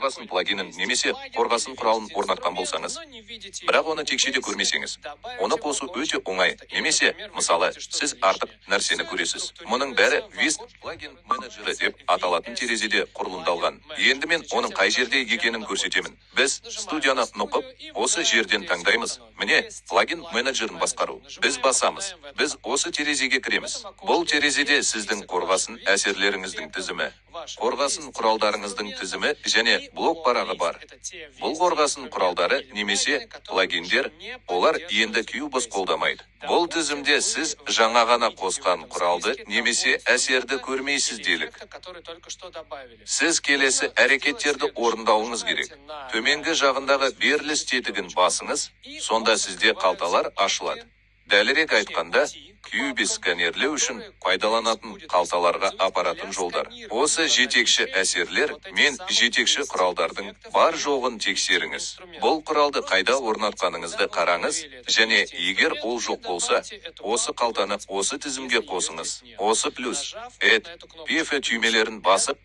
қорғасын плагинін немесе қорғасын құралын орнатқан болсаңыз, бірақ оны текшеде көрмесеңіз, оны қосу өте оңай, немесе, мысалы, сіз артық нәрсені көресіз. Мұның бәрі Vist плагин менеджері деп аталатын терезеде құрылымдалған. Енді мен оның қай жерде екенін көрсетемін. Біз студияны нұқып, осы жерден таңдаймыз. Міне, плагин менеджерін басқару. Біз басамыз. Біз осы терезеге кіреміз. Бұл терезеде сіздің қорғасын әсерлеріңіздің тізімі, қорғасын құралдарыңыздың тізімі және блок парағы бар. Бұл қорғасын құралдары немесе плагиндер, олар енді Cubase қолдамайды. Бұл тізімде сіз жаңа ғана қосқан құралды немесе әсерді көрмейсіз делік. Сіз келесі әрекеттерді орындауыңыз керек. Төменгі жағындағы беріліс тетігін басыңыз, сонда сізде қалталар ашылады. Дәлірек айтқанда, Cubase сканерлеу үшін пайдаланатын қалталарға апаратын жолдар. Осы жетекші әсерлер мен жетекші құралдардың бар жоғын тексеріңіз. Бұл құралды қайда орнатқаныңызды қараңыз, және егер ол жоқ болса, осы қалтаны осы тізімге қосыңыз. Осы плюс, PF түймелерін басып,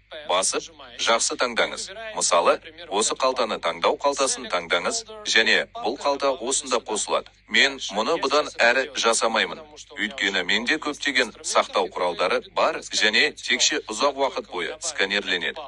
жақсы таңдаңыз. Мысалы, осы қалтаны таңдау қалтасын таңдаңыз, және бұл қалта осында қосылады. Мен мұны бұдан әрі жасамаймын. Өйткені менде көптеген сақтау құралдары бар және текше ұзақ уақыт бойы сканерленеді.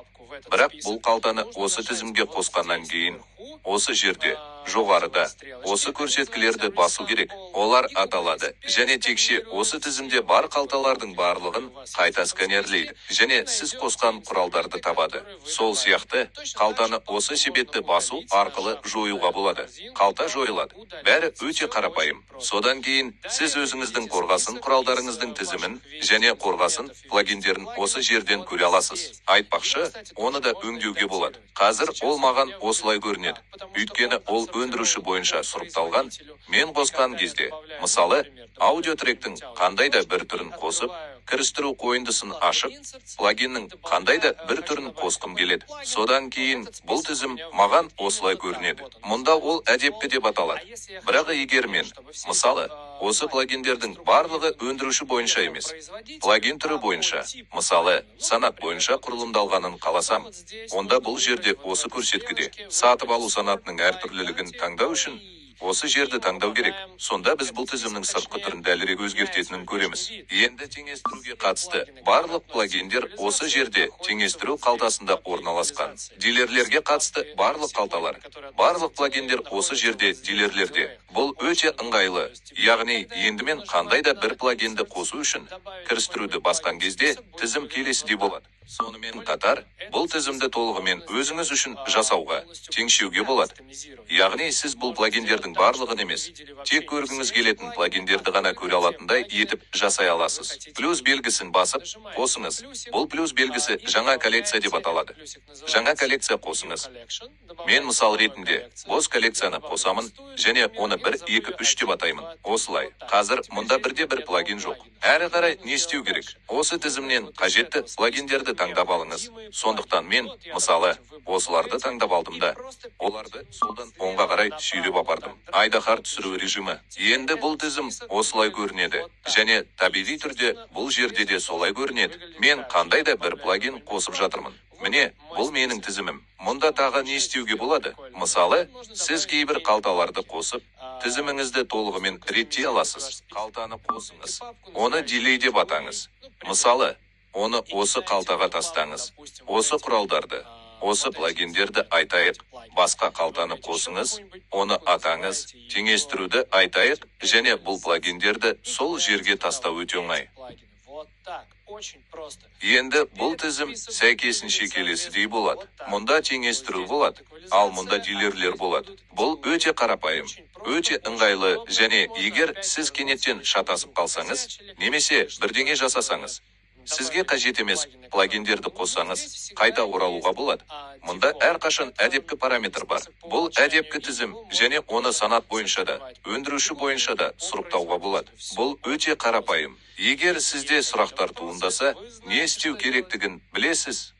Бірақ бұл қалтаны осы тізімге қосқаннан кейін, осы жерде, жоғарыда, осы көрсеткілерді басу керек. Олар аталады, және текше осы тізімде бар қалталардың барлығын қайта сканерлейді, және сіз қосқан құралдарды табады. Сол сияқты, қалтаны осы себетті басу арқылы жоюға болады. Қалта жойылады. Бәрі өте қарапайым. Содан кейін, сіз өзіңіздің қорғасын құралдарыңыздың тізімін және қорғасын плагиндерін осы жерден көре аласыз. Айтпақшы, оны да өңдеуге болады. Қазір ол маған осылай көрінеді. Өйткені ол өндіруші бойынша сұрыпталған. Мен қосқан кезде, мысалы, аудиотректің қандай да бір түрін қосып, кірістіру қойындысын ашып, плагиннің қандай да бір түрін қосқым келеді. Содан кейін бұл тізім маған осылай көрінеді. Мұнда ол әдепкі деп аталады. Бірақ егер мен, мысалы, осы плагиндердің барлығы өндіруші бойынша емес, плагин түрі бойынша, мысалы, санат бойынша құрылымдалғанын қаласам, онда бұл жерде осы көрсеткіде сатып алу санатының әртүрлілігін таңдау үшін осы жерді таңдау керек. Сонда біз бұл тізімнің сыртқы түрін дәлірек өзгертетінін көреміз. Енді теңестіруге қатысты барлық плагиндер осы жерде теңестіру қалтасында орналасқан. Дилерлерге қатысты барлық қалталар. Барлық плагиндер осы жерде дилерлерде. Бұл өте ыңғайлы. Яғни, енді мен қандай да бір плагинді қосу үшін кірістіруді басқан кезде тізім келесідей болады. Сонымен қатар, бұл тізімді толығымен өзіңіз үшін жасауға, теңшеуге болады. Яғни, сіз бұл плагиндердің барлығын емес, тек көргіңіз келетін плагиндерді ғана көре алатындай етіп жасай аласыз. Плюс белгісін басып, қосыңыз. Бұл плюс белгісі жаңа коллекция деп аталады. Жаңа коллекция қосыңыз. Мен мысал ретінде бос коллекцияны қосамын, және оны 1, 2, 3 деп атаймын. Осылай. Қазір мұнда бірде бір плагин жоқ. Әрі қарай не істеу керек? Осы тізімнен қажетті плагиндерді таңдап алыңыз. Сондықтан мен, мысалы, осыларды таңдап алдым да, оларды солдан оңға қарай сүйреп апардым. Айдаһар түсіру режимі. Енді бұл тізім осылай көрінеді. Және табиғи түрде бұл жерде де солай көрінеді. Мен қандай да бір плагин қосып жатырмын. Міне, бұл менің тізімім. Мұнда тағы не істеуге болады? Мысалы, сіз кейбір қалталарды қосып, тізіміңізді толығымен реттей аласыз. Қалтаны қосыңыз. Оны дилей деп атаңыз. Мысалы, оны осы қалтаға тастаңыз. Осы құралдарды, осы плагиндерді айтайық, басқа қалтаны қосыңыз, оны атаңыз, теңестіруді айтайық, және бұл плагиндерді сол жерге тастау өте оңай. Енді бұл тізім сәйкесінше келесідей болады. Мұнда теңестіру болады, ал мұнда дилерлер болады. Бұл өте қарапайым, өте ыңғайлы, және егер сіз кенеттен шатасып қалсаңыз, немесе бірдеңе жасасаңыз, сізге қажет емес плагиндерді қоссаңыз, қайта оралуға болады. Мұнда әрқашан әдепкі параметр бар. Бұл әдепкі тізім, және оны санат бойынша да, өндіруші бойынша да сұрыптауға болады. Бұл өте қарапайым. Егер сізде сұрақтар туындаса, не істеу керектігін білесіз?